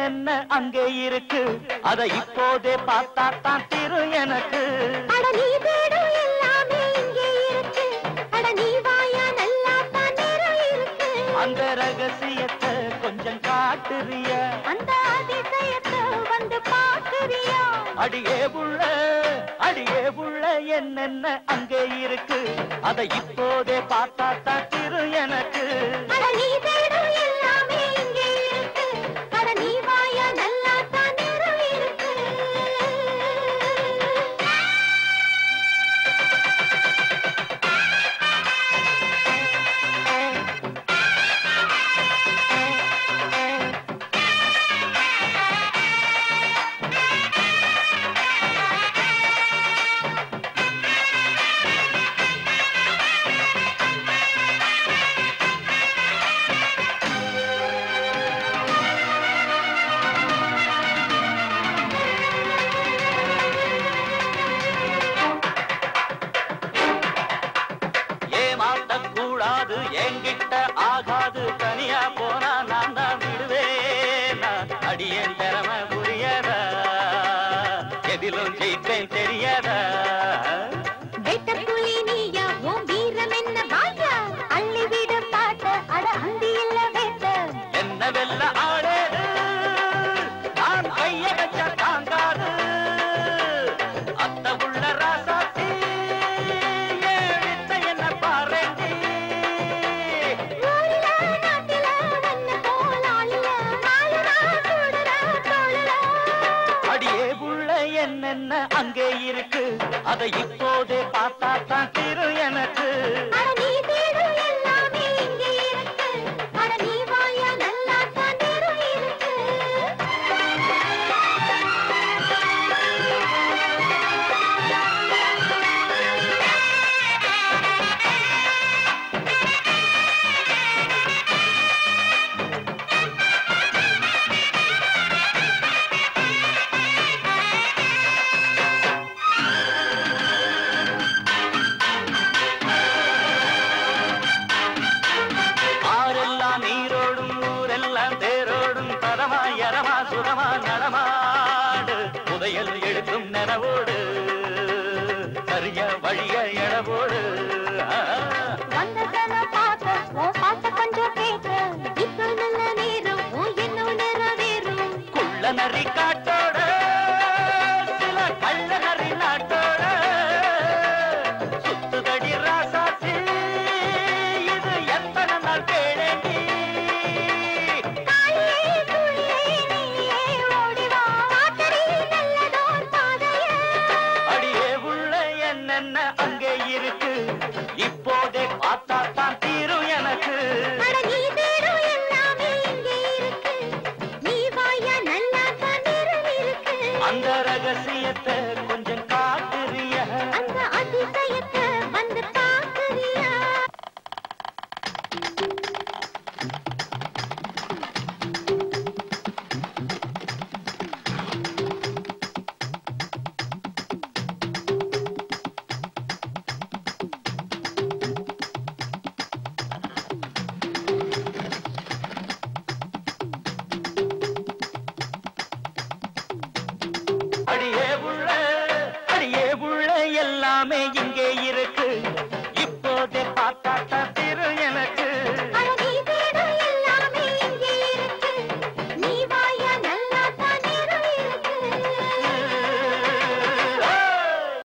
என்னென்ன அங்கே இருக்கு அதை இப்போதே பார்த்தா தான் தீரும் எனக்கு. அட நீ தேடும் எல்லாமே இங்கே இருக்கு. அட நீ வாயா நல்லா தான் இருக்கு. அந்த ரகசியத்தை கொஞ்சம் காட்டுறிய, அந்த அதிசயத்தை வந்து பாக்குறியா? அடியே புள்ள என்னென்ன அங்கே இருக்கு அதை இப்போதே பார்த்தா தான் தீரும் எனக்கு. அட நீ தேடும் எல்லாமே இங்கே இருக்கு. அட நீ வாயா நல்லா தான் இருக்கு. கூடாது என்கிட்ட ஆகாது, தனியா போனா நான் தான் விடுவேன். அடியேன் திறமை புரியதா, எதிலும் ஜெயிப்பேன் தெரியாதா? வெட்டப்புலி நீயா உன் வீரம் என்ன பாயா? அள்ளி விட பாட்ட அட அந்தி இல்ல வேட்ட. என்ன வெல்ல ஆடேது நான் கைய வச்ச தாங்காது. அத்த உள்ள ராசாத்தி ஏழித்த என்ன பாருங்க. அடியே புள்ள என்னென்ன அங்கே இருக்கு அதை இப்போதே பார்த்தா தான் தீரும் எனக்கு. அட நீ தேடும் எல்லாமே இங்கே இருக்கு. அட நீ வாயா நல்லா தான் இருக்கு. சுகமா நடமாடு புதையல் எடுக்கும் நனவோடு சரிய வழிய எடவோடு. வந்ததன பார்க்க உன் பாட்ட கொஞ்சம் கேட்க இப்போ நல்ல நேரம் உன் எண்ணம் நிறைவேறும். குள்ள நரி காட்டோட சில கள்ள நரி நாட்டோட சுத்துதடி ராசாசி இது எத்தனை நாள் கேளேண்டி. அங்கே இருக்கு இப்போதே பார்த்தா